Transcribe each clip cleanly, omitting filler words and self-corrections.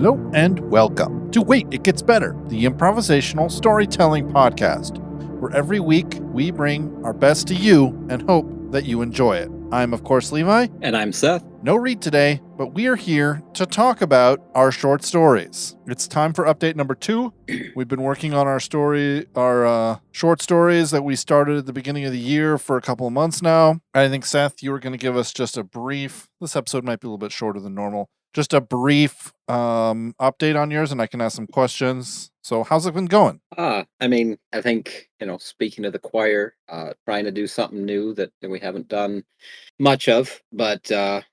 Hello and welcome to Wait, It Gets Better, the improvisational storytelling podcast, where every week we bring our best to you and hope that you enjoy it. I'm, of course, Levi. And I'm Seth. No read today, but we are here to talk about our short stories. It's time for update number 2. We've been working on our short stories that we started at the beginning of the year for a couple of months now. I think, Seth, you were going to give us just a brief, this episode might be a little bit shorter than normal, just a brief update on yours, and I can ask some questions. So how's it been going? I think, speaking to the choir, trying to do something new that we haven't done much of, but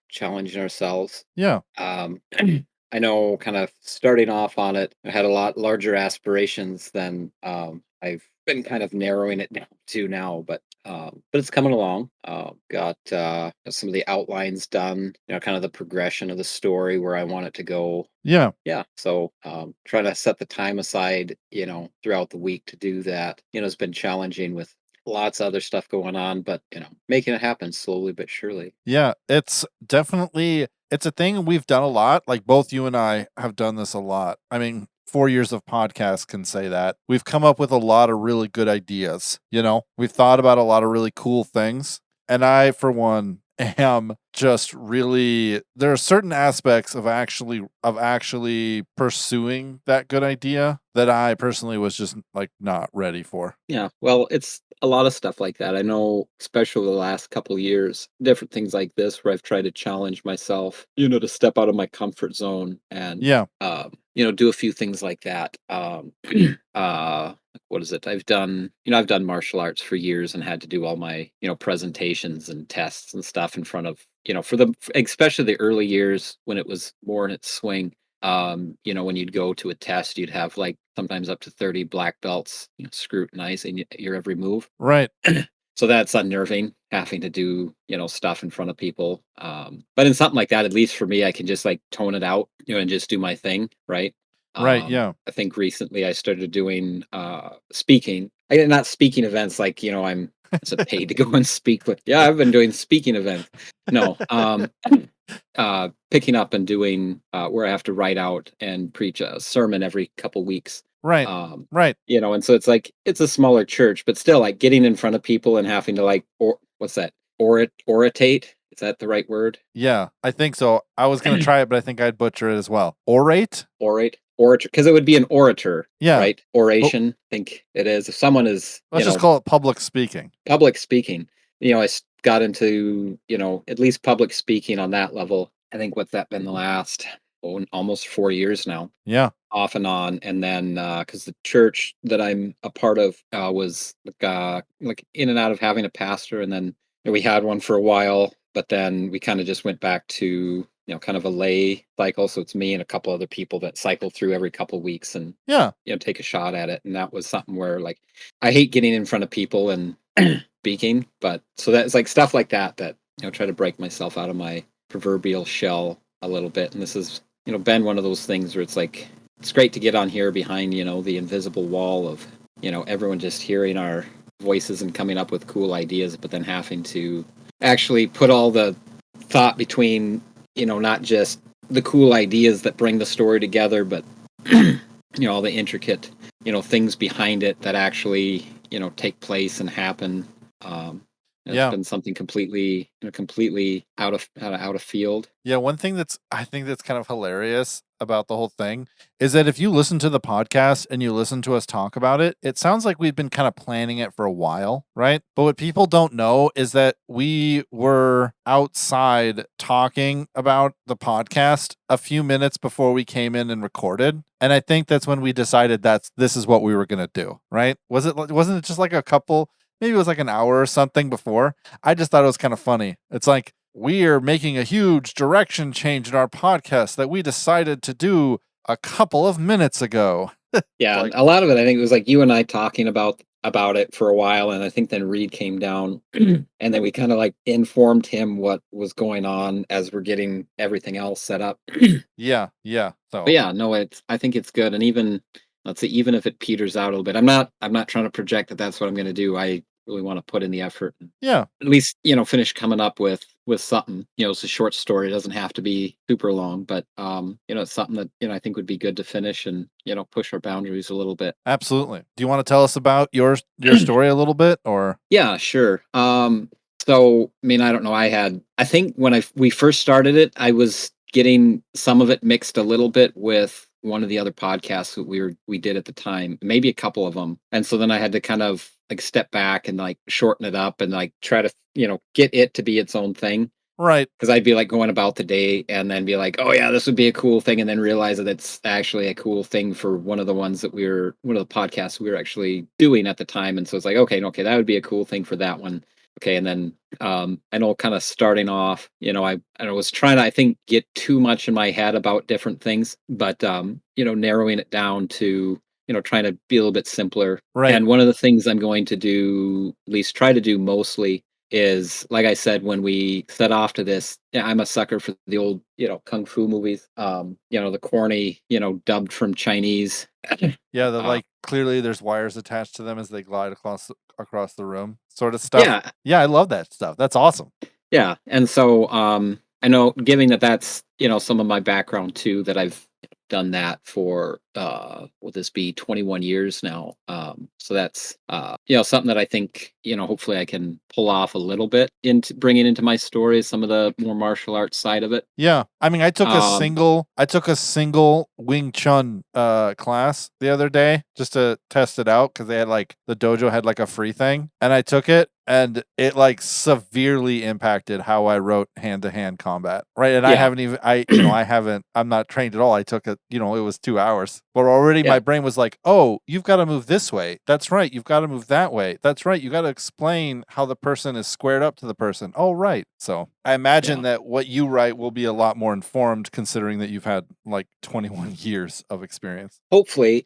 challenging ourselves. Yeah. I know kind of starting off on it, I had a lot larger aspirations than I've been kind of narrowing it down to now, but it's coming along. Got some of the outlines done, kind of the progression of the story where I want it to go. Yeah. So trying to set the time aside, throughout the week to do that, has been challenging with lots of other stuff going on, but making it happen slowly but surely. Yeah, it's a thing we've done a lot. Like both you and I have done this a lot. I mean, 4 years of podcasts can say that. We've come up with a lot of really good ideas. We've thought about a lot of really cool things. And I, for one, am just really, there are certain aspects of actually pursuing that good idea that I personally was just like not ready for. Yeah, well, it's a lot of stuff like that. I know, especially the last couple of years, different things like this where I've tried to challenge myself, to step out of my comfort zone and, Yeah. do a few things like that. What is it? I've done martial arts for years and had to do all my, presentations and tests and stuff in front of, especially the early years when it was more in its swing. When you'd go to a test, you'd have like sometimes up to 30 black belts, scrutinizing your every move. Right. So that's unnerving, having to do, stuff in front of people. But in something like that, at least for me, I can just like tone it out, and just do my thing. Right. Right. Yeah. I think recently I started doing speaking. Not speaking events like, I'm paid to go and speak. But yeah, I've been doing speaking events. No. Picking up and doing where I have to write out and preach a sermon every couple weeks. Right. Right. And so it's like, it's a smaller church, but still like getting in front of people and having to like, what's that? Oratate? Is that the right word? Yeah, I think so. I was going to try it, but I think I'd butcher it as well. Orate? Orator, because it would be an orator. Yeah. Right? Oration, I think it is. If someone is, let's just call it public speaking. Public speaking. I got into, at least public speaking on that level. I think what's that been the last almost 4 years now. Yeah. Off and on. And then because the church that I'm a part of was like in and out of having a pastor, and then we had one for a while, but then we kind of just went back to kind of a lay cycle. So it's me and a couple other people that cycle through every couple of weeks and take a shot at it. And that was something where like I hate getting in front of people and speaking, but so that's like stuff like that try to break myself out of my proverbial shell a little bit. And this is been one of those things where it's like it's great to get on here behind the invisible wall of everyone just hearing our voices and coming up with cool ideas, but then having to actually put all the thought between not just the cool ideas that bring the story together, but all the intricate things behind it that actually take place and happen. It's been something completely out of field. Yeah, one thing I think that's kind of hilarious about the whole thing is that if you listen to the podcast and you listen to us talk about it, it sounds like we've been kind of planning it for a while, right? But what people don't know is that we were outside talking about the podcast a few minutes before we came in and recorded. And I think that's when we decided this is what we were going to do, right? Wasn't it just like maybe it was like an hour or something before? I just thought it was kind of funny. It's like, we are making a huge direction change in our podcast that we decided to do a couple of minutes ago. Yeah, a lot of it, I think it was like you and I talking about it for a while, and I think then Reed came down, and then we kind of like informed him what was going on as we're getting everything else set up. Yeah. So, but yeah, no, I think it's good, and even let's say even if it peters out a little bit, I'm not trying to project that that's what I'm going to do. I really want to put in the effort. Yeah. At least finish coming up with with something. It's a short story. It doesn't have to be super long, but it's something that I think would be good to finish and push our boundaries a little bit. Absolutely. Do you want to tell us about your story a little bit, or? Yeah, sure. So I mean, I don't know. I think when we first started it, I was getting some of it mixed a little bit with one of the other podcasts that we did at the time, maybe a couple of them. And so then I had to kind of like step back and like shorten it up and like try to, get it to be its own thing. Right. Because I'd be like going about the day and then be like, oh yeah, this would be a cool thing, and then realize that it's actually a cool thing for one of the podcasts we were actually doing at the time. And so it's like, okay, that would be a cool thing for that one. Okay, and then I know kind of starting off, I was trying to, I think, get too much in my head about different things, but narrowing it down to trying to be a little bit simpler. Right. And one of the things I'm going to do, at least try to do mostly, is like I said when we set off to this. I'm a sucker for the old kung fu movies. The corny dubbed from Chinese. Yeah, the like clearly there's wires attached to them as they glide across the room, sort of stuff. Yeah, I love that stuff. That's awesome. Yeah, and so I know, given that that's some of my background too, that I've done that for will this be 21 years now. So that's something that I think hopefully I can pull off a little bit into bringing into my story, some of the more martial arts side of it. Yeah, I mean, I took a single Wing Chun class the other day just to test it out because they had like the dojo had like a free thing, and I took it. And it like severely impacted how I wrote hand-to-hand combat, right? And I'm not trained at all. I took it, it was 2 hours, but already my brain was like, oh, you've got to move this way. That's right. You've got to move that way. That's right. You got to explain how the person is squared up to the person. Oh, right. So I imagine that what you write will be a lot more informed considering that you've had like 21 years of experience. Hopefully.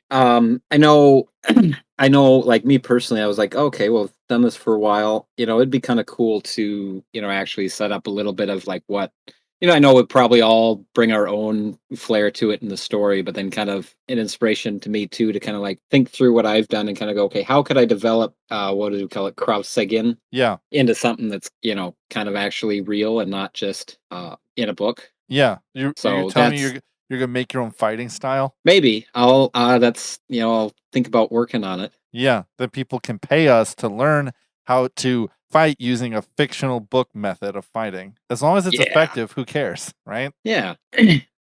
I know, like me personally, I was like, okay, well, I've done this for a while. It'd be kind of cool to, actually set up a little bit of like what, I know we'd probably all bring our own flair to it in the story, but then kind of an inspiration to me too, to kind of like think through what I've done and kind of go, okay, how could I develop, what do we call it? Krav Segin. Yeah. Into something that's, kind of actually real and not just, in a book. Yeah. You're telling me you're gonna make your own fighting style? Maybe I'll think about working on it. Yeah, that people can pay us to learn how to fight using a fictional book method of fighting. As long as it's effective, who cares, right? Yeah.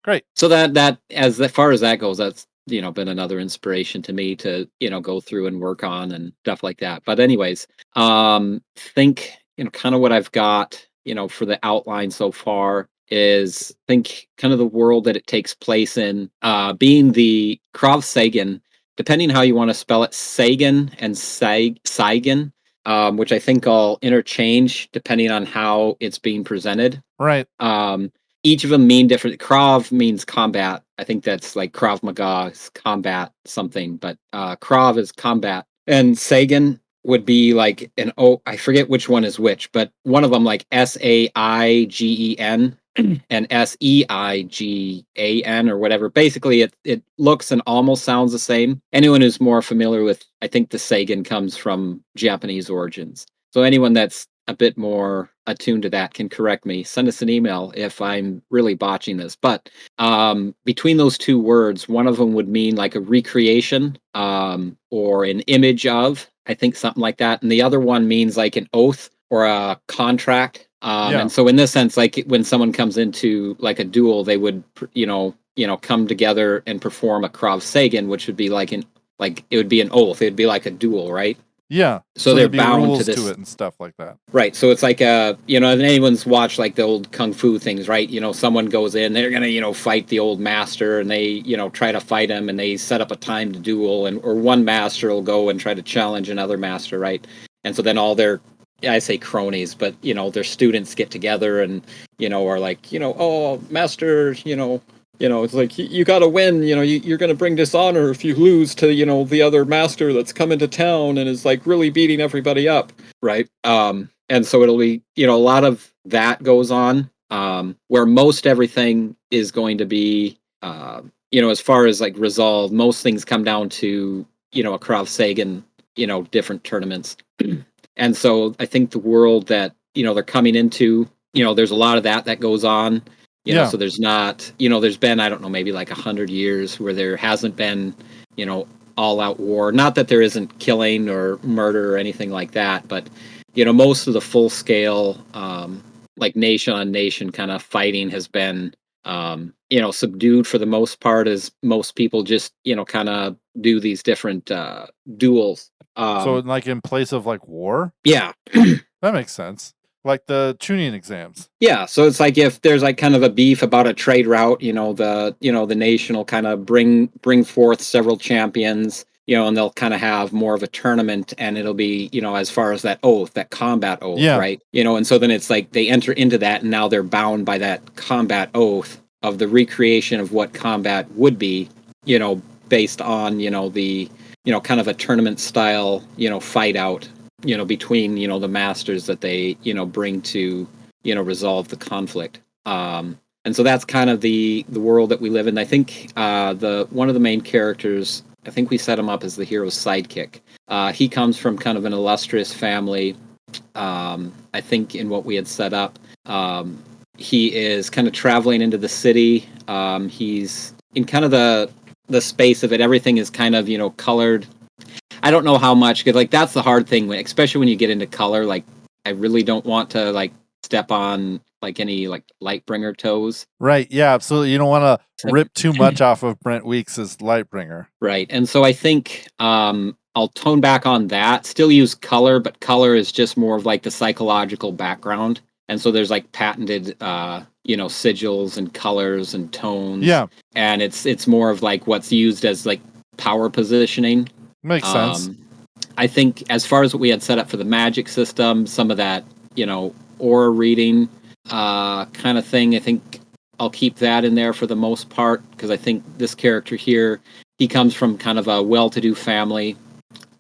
Great. So that as far as that goes, that's been another inspiration to me to go through and work on and stuff like that. But anyways, think kind of what I've got for the outline so far is think kind of the world that it takes place in, being the Krav Sagan, depending how you want to spell it, Sagan and Saigan, which I think I'll interchange depending on how it's being presented. Right. Each of them mean different. Krav means combat. I think that's like Krav Maga is combat something, but Krav is combat. And Sagan would be like I forget which one is which, but one of them like Saigen and Seigan or whatever. Basically, it looks and almost sounds the same. Anyone who's more familiar with, I think the Sagan comes from Japanese origins. So anyone that's a bit more attuned to that can correct me. Send us an email if I'm really botching this. But between those two words, one of them would mean like a recreation or an image of, I think something like that. And the other one means like an oath or a contract. And so in this sense, like when someone comes into like a duel, they would, come together and perform a Krav Sagan, which would be it would be an oath. It'd be like a duel, right? Yeah. So they're bound to this to it and stuff like that. Right. So it's like if anyone's watched like the old kung fu things, right? Someone goes in, they're gonna, fight the old master, and they, try to fight him, and they set up a time to duel, or one master will go and try to challenge another master, right? And so then all their, I say cronies, but their students get together and are like, oh, master, it's like you got to win. You're going to bring dishonor if you lose to the other master that's come into town and is like really beating everybody up, right? And so it'll be a lot of that goes on, where most everything is going to be as far as like resolved. Most things come down to a Krav Sagan, different tournaments. And so I think the world that they're coming into there's a lot of that goes on. Yeah. So there's not, there's been, I don't know, maybe like 100 years where there hasn't been, all out war. Not that there isn't killing or murder or anything like that, but, most of the full scale, like nation on nation kind of fighting has been, subdued for the most part, as most people just, kind of do these different duels. So like in place of like war? Yeah. That makes sense. Like the tuning exams. Yeah, so it's like if there's like kind of a beef about a trade route, the nation will kind of bring forth several champions, and they'll kind of have more of a tournament, and it'll be, as far as that oath, that combat oath, Yeah. right? And so then it's like they enter into that, and now they're bound by that combat oath of the recreation of what combat would be, based on, the, kind of a tournament style, fight out, between, the masters that they, bring to, resolve the conflict. And so that's kind of the world that we live in. I think the one of the main characters, I think we set him up as the hero's sidekick. He comes from kind of an illustrious family. I think in what we had set up, he is kind of traveling into the city. He's in kind of the space of it. Everything is kind of, colored. I don't know how much, because like that's the hard thing, especially when you get into color. Like I really don't want to like step on like any like Lightbringer toes. Right. Yeah, absolutely. You don't want to rip too much off of Brent Weeks' Lightbringer. Right. And so I think I'll tone back on that. Still use color, but color is just more of like the psychological background. And so there's like patented sigils and colors and tones. Yeah. And it's more of like what's used as like power positioning. Makes sense. I think as far as what we had set up for the magic system, some of that, aura reading kind of thing, I think I'll keep that in there for the most part, because I think this character here, he comes from kind of a well-to-do family.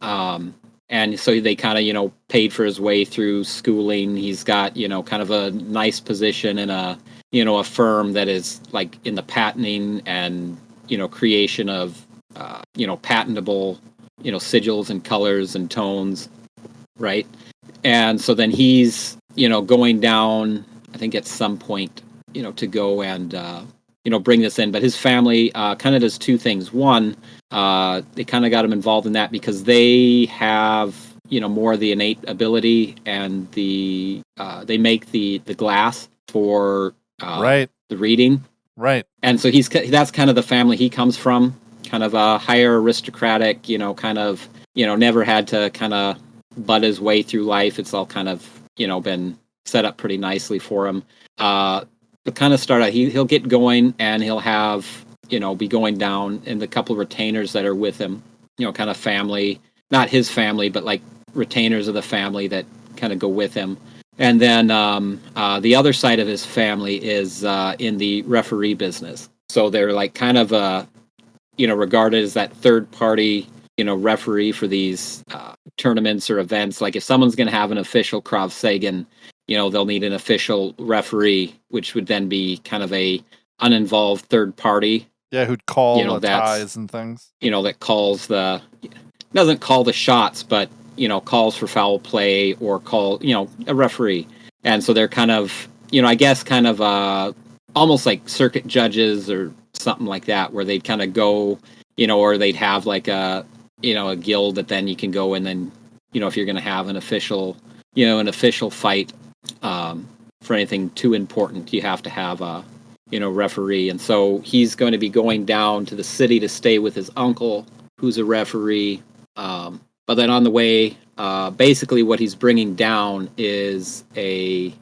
And so they kind of, paid for his way through schooling. He's got, kind of a nice position in a firm that is like in the patenting and, creation of, patentable, sigils and colors and tones, right? And so then he's, going down, I think at some point, to go and, bring this in. But his family kind of does two things. One, they kind of got him involved in that because they have, more of the innate ability, and they make the glass for right. the reading. Right. And so that's kind of the family he comes from. Kind of a higher aristocratic, kind of, never had to kind of butt his way through life. It's all kind of, been set up pretty nicely for him. But kind of start out, he'll get going, and he'll have, be going down, and the couple of retainers that are with him, kind of family, not his family, but like retainers of the family that kind of go with him. And then the other side of his family is in the referee business. So they're like kind of regarded as that third party, referee for these tournaments or events. Like if someone's going to have an official Krav Sagan, they'll need an official referee, which would then be kind of a uninvolved third party. Yeah, who'd call the ties and things. That doesn't call the shots, but, calls for foul play or call, a referee. And so they're kind of, I guess kind of almost like circuit judges or something like that, where they'd kind of go, or they'd have like a guild that then you can go, and then, if you're going to have an official fight for anything too important, you have to have a, referee. And so he's going to be going down to the city to stay with his uncle, who's a referee. But then on the way, basically what he's bringing down is a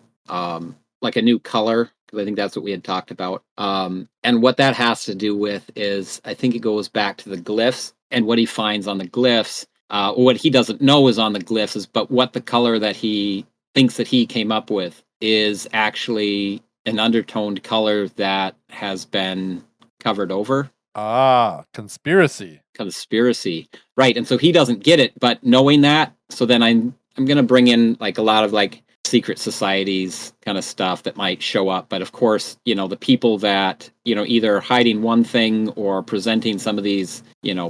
like a new color, because I think that's what we had talked about. And what that has to do with is, I think it goes back to the glyphs, and what he finds on the glyphs, what he doesn't know is on the glyphs, but what the color that he thinks that he came up with is actually an undertoned color that has been covered over. Ah, conspiracy. Right. And so he doesn't get it, but knowing that, so then I'm going to bring in like a lot of like secret societies kind of stuff that might show up. But of course, the people that, either hiding one thing or presenting some of these,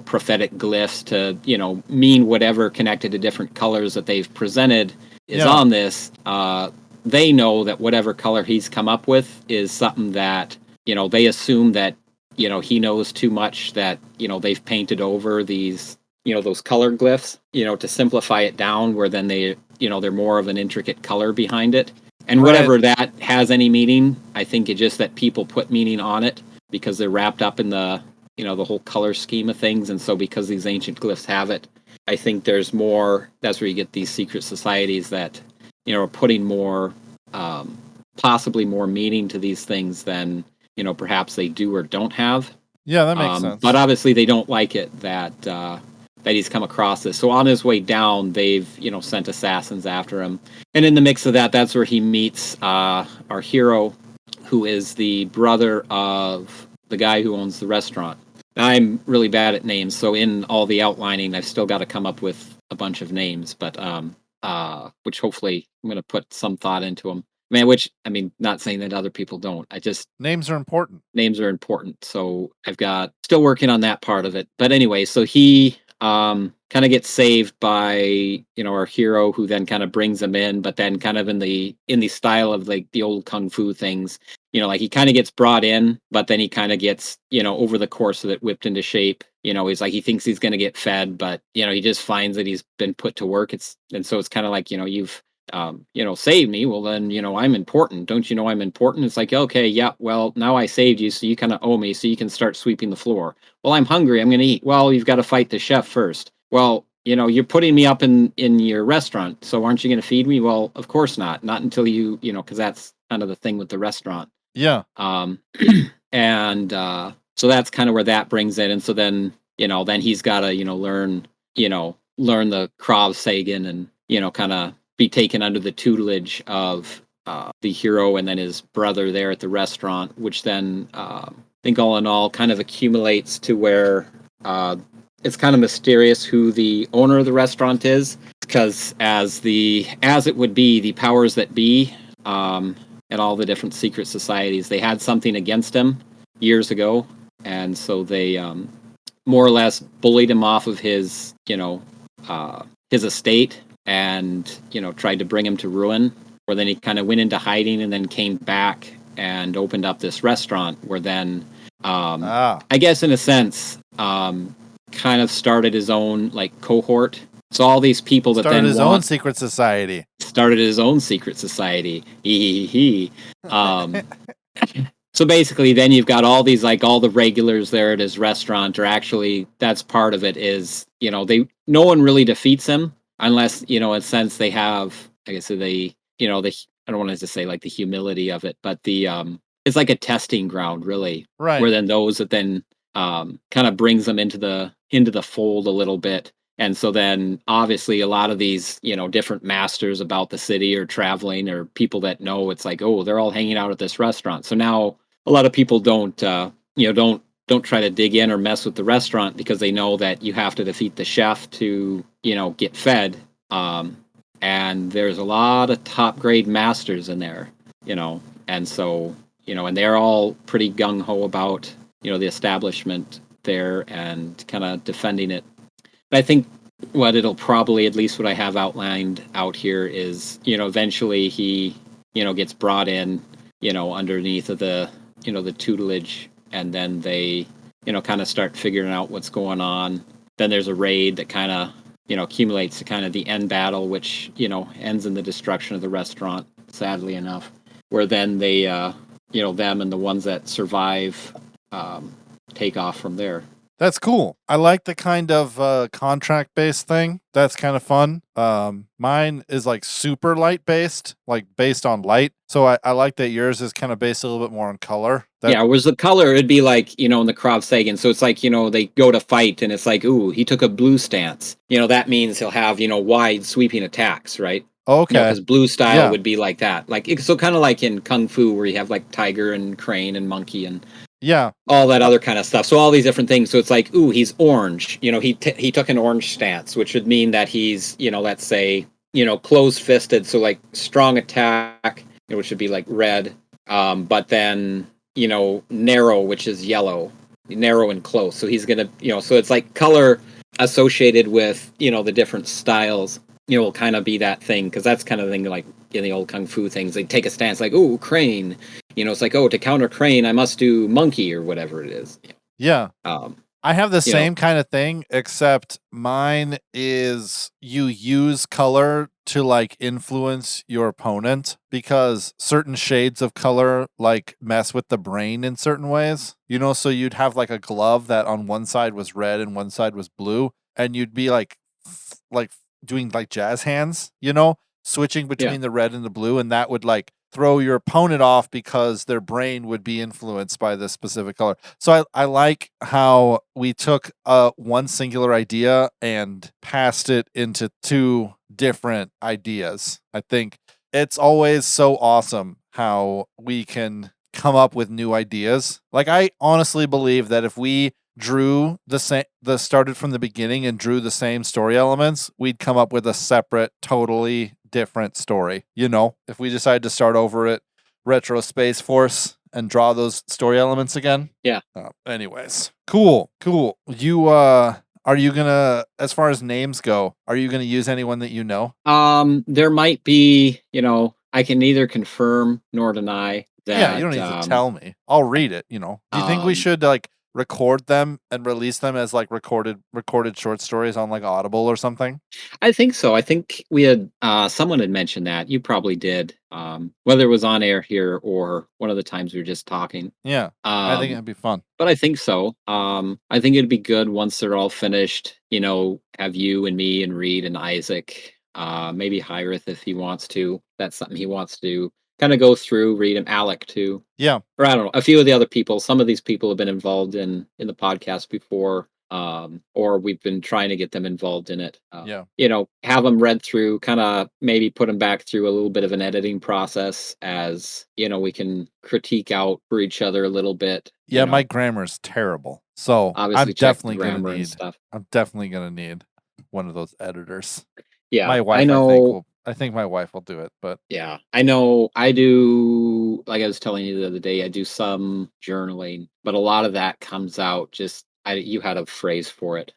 prophetic glyphs to, mean whatever connected to different colors that they've presented is on this. they know that whatever color he's come up with is something that, they assume that, he knows too much, that, they've painted over these, those color glyphs, to simplify it down, where then they, they're more of an intricate color behind it. And whatever that has any meaning, I think it's just that people put meaning on it because they're wrapped up in the, the whole color scheme of things. And so because these ancient glyphs have it, I think there's more, that's where you get these secret societies that, are putting more, possibly more meaning to these things than, perhaps they do or don't have. Yeah, that makes sense. But obviously they don't like it that he's come across this. So on his way down, they've, sent assassins after him. And in the mix of that, that's where he meets our hero, who is the brother of the guy who owns the restaurant. I'm really bad at names, so in all the outlining, I've still got to come up with a bunch of names, but which hopefully I'm going to put some thought into them. Not saying that other people don't. Names are important. Names are important, so I've got still working on that part of it. But anyway, so he kind of gets saved by our hero, who then kind of brings him in, but then kind of in the style of like the old kung fu things. Like he kind of gets brought in, but then he kind of gets, over the course of it, whipped into shape. He's like, he thinks he's going to get fed, but, he just finds that he's been put to work. And so it's kind of like, you've, saved me. Well, then, I'm important. Don't you know I'm important? It's like, okay, yeah, well, now I saved you. So you kind of owe me. So you can start sweeping the floor. Well, I'm hungry. I'm going to eat. Well, you've got to fight the chef first. Well, you're putting me up in your restaurant. So aren't you going to feed me? Well, of course not. Not until you, because that's kind of the thing with the restaurant. Yeah. And so that's kind of where that brings it. And so then, then he's got to, learn the Krav Sagan and, kind of be taken under the tutelage of the hero and then his brother there at the restaurant, which then I think all in all kind of accumulates to where it's kind of mysterious who the owner of the restaurant is, because as it would be, the powers that be, and all the different secret societies, they had something against him years ago, and so they more or less bullied him off of his his estate, and tried to bring him to ruin. Where then he kind of went into hiding and then came back and opened up this restaurant, where then I guess in a sense kind of started his own like cohort. So all these people that started then his own secret society. Started his own secret society. So basically, then you've got all these, like, all the regulars there at his restaurant, or actually, that's part of it. Is no one really defeats him unless in a sense they have, I guess they I don't want to just say like the humility of it, but the it's like a testing ground, really, right? Where then those that then kind of brings them into the fold a little bit. And so then obviously a lot of these, different masters about the city or traveling or people that know, it's like, oh, they're all hanging out at this restaurant. So now a lot of people don't try to dig in or mess with the restaurant, because they know that you have to defeat the chef to, get fed. And there's a lot of top grade masters in there, and so, and they're all pretty gung ho about, the establishment there and kind of defending it. I think what it'll probably, at least what I have outlined out here, is, eventually he, gets brought in, underneath of the, the tutelage, and then they, kind of start figuring out what's going on. Then there's a raid that kind of, accumulates to kind of the end battle, which, ends in the destruction of the restaurant, sadly enough, where then they, them and the ones that survive take off from there. That's cool. I like the kind of contract-based thing. That's kind of fun. Mine is like super light-based, like based on light. So I like that yours is kind of based a little bit more on color. Whereas the color, it'd be like, in the Krav Sagan. So it's like, they go to fight and it's like, ooh, he took a blue stance. That means he'll have, wide sweeping attacks, right? Okay. Because blue style would be like that. Like, so kind of like in Kung Fu, where you have like tiger and crane and monkey and all that other kind of stuff. So all these different things. So it's like, ooh, he's orange. He took an orange stance, which would mean that he's, let's say, close-fisted. So like strong attack, which would be like red. But then, narrow, which is yellow, narrow and close. So he's going to, so it's like color associated with, the different styles, will kind of be that thing, because that's kind of the thing like in the old kung fu things. They take a stance like, oh, crane. It's like, oh, to counter crane, I must do monkey or whatever it is. Yeah. Um, I have the you know, same kind of thing, except mine is you use color to like influence your opponent because certain shades of color like mess with the brain in certain ways. So you'd have like a glove that on one side was red and one side was blue, and you'd be like doing like jazz hands, switching yeah, between the red and the blue, and that would like throw your opponent off because their brain would be influenced by this specific color. So I like how we took one singular idea and passed it into two different ideas. I think it's always so awesome how we can come up with new ideas. Like I honestly believe that if we drew the started from the beginning and drew the same story elements, we'd come up with a separate, totally different story. If we decided to start over at Retro Space Force and draw those story elements again. yeah. Anyways, cool. You are you gonna, as far as names go, are you gonna use anyone that you know? There might be, I can neither confirm nor deny Yeah, you that. don't need to tell me. I'll read it. Do you think we should like record them and release them as like recorded short stories on like Audible or something? I think so. I think we had someone had mentioned that. You probably did. Whether it was on air here or one of the times we were just talking. Yeah, I think Um, it'd be fun. but I think so. I think it'd be good once they're all finished. Have you and me and Reed and Isaac, maybe Hyrith if he wants to. That's something he wants to do. Kind of go through, Reed and Alec too, Yeah, or I don't know, a few of the other people. Some of these people have been involved in the podcast before, or we've been trying to get them involved in it. yeah. Have them read through, kind of maybe put them back through a little bit of an editing process, as we can critique out for each other a little bit. Yeah, my grammar's terrible. So Obviously check the grammar and stuff. I'm definitely gonna need one of those editors. Yeah, My I wife, know. I think my wife will do it, but Yeah, I know. I do, like I was telling you the other day, I do some journaling, but a lot of that comes out just, you had a phrase for it.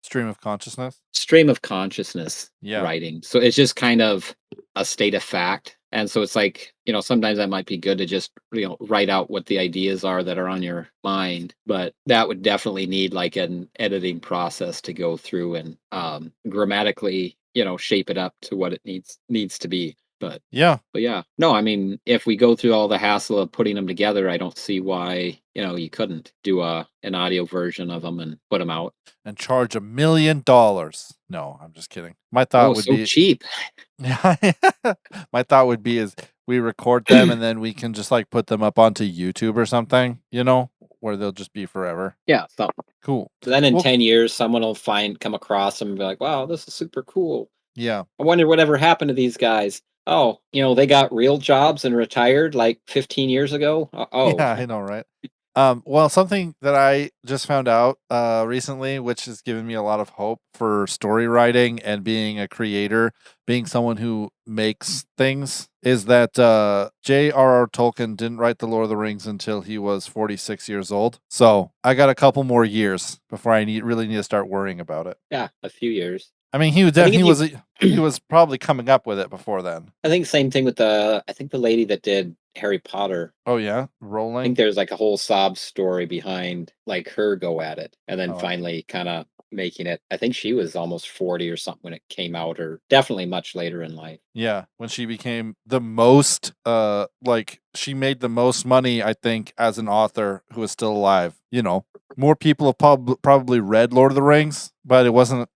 stream of consciousness. Stream of consciousness Yeah. writing. So it's just kind of a state of fact. And so it's like, sometimes that might be good to just, write out what the ideas are that are on your mind. But that would definitely need like an editing process to go through and grammatically, shape it up to what it needs to be. Yeah. But yeah, no, I mean, if we go through all the hassle of putting them together, I don't see why, you couldn't do an audio version of them and put them out. And charge $1 million. No, I'm just kidding. My thought Oh, would so be cheap. my thought would be is we record them and then we can just like put them up onto YouTube or something, where they'll just be forever. Yeah, so Cool. then in Well, 10 years, someone will come across them and be like, wow, this is super cool. yeah. I wonder whatever happened to these guys. Oh, they got real jobs and retired like 15 years ago. Oh, Yeah, I know, right? Well, something that I just found out recently, which has given me a lot of hope for story writing and being a creator, being someone who makes things, is that J.R.R. Tolkien didn't write The Lord of the Rings until he was 46 years old. So I got a couple more years before I really need to start worrying about it. yeah, a few years. I mean, he was I think if he was probably coming up with it before then. I think same thing with I think the lady that did Harry Potter. Oh yeah, I Rolling. think there's like a whole sob story behind like her go at it and then Oh. finally kind of making it. I think she was almost 40 or something when it came out, or definitely much later in life. Yeah, when she became the most like she made the most money, I think, as an author who is still alive. More people have probably read Lord of the Rings, but it wasn't,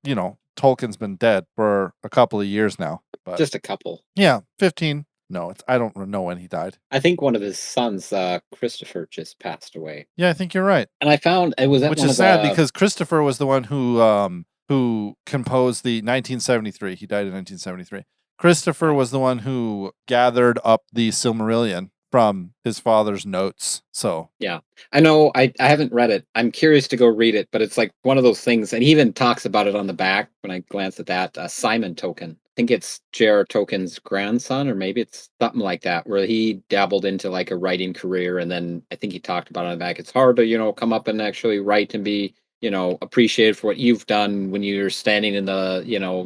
Tolkien's been dead for a couple of years now. But Just a couple. yeah, 15. No, I don't know when he died. I think one of his sons, Christopher, just passed away. Yeah, I think you're right. And I found it was at Which one is of sad the. because Christopher was the one who composed the 1973. He died in 1973. Christopher was the one who gathered up the Silmarillion from his father's notes. So Yeah, I know. I haven't read it. I'm curious to go read it, but it's like one of those things, and he even talks about it on the back when I glance at that. Simon Token. I think it's J.R. Tolkien's grandson, or maybe it's something like that, where he dabbled into like a writing career, and then I think he talked about it on the back. It's hard to come up and actually write and be appreciated for what you've done when you're standing in the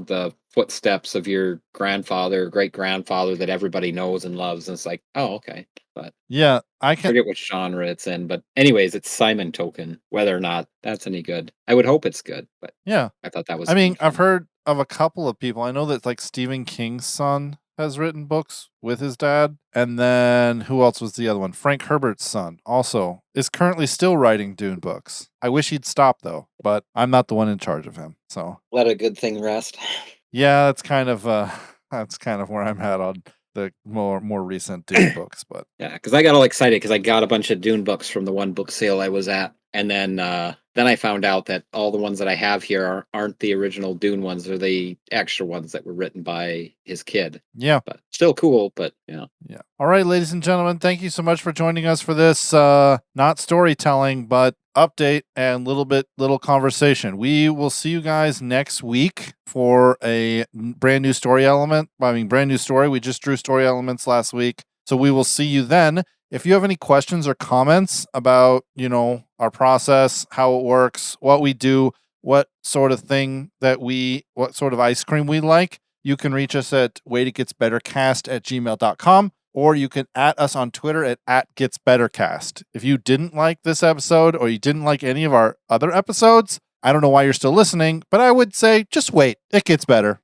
the footsteps of your grandfather, great grandfather that everybody knows and loves. And it's like, oh, okay. But Yeah, I can. forget which genre it's in. But anyways, it's Simon Token. Whether or not that's any good, I would hope it's good. But Yeah, I thought that was I kind mean, of I've funny. heard of a couple of people. I know that like Stephen King's son has written books with his dad, and then who else was the other one? Frank Herbert's son also is currently still writing Dune books. I wish he'd stop though, but I'm not the one in charge of him. So Let a good thing rest. yeah, that's kind of that's kind of where I'm at on the more recent Dune books. But Yeah, because I got all excited because I got a bunch of Dune books from the one book sale I was at, and then I found out that all the ones that I have here aren't the original Dune ones; they're the extra ones that were written by his kid. yeah. But still cool. But yeah, Yeah. All right, ladies and gentlemen, thank you so much for joining us for this not storytelling, but update and little conversation. We will see you guys next week for a brand new story element. I mean, brand new story. We just drew story elements last week. So we will see you then. If you have any questions or comments about, our process, how it works, what we do, what sort of what sort of ice cream we like, you can reach us at waititgetsbettercast@gmail.com, or you can at us on Twitter at @getsbettercast. If you didn't like this episode or you didn't like any of our other episodes, I don't know why you're still listening, but I would say just wait. It gets better.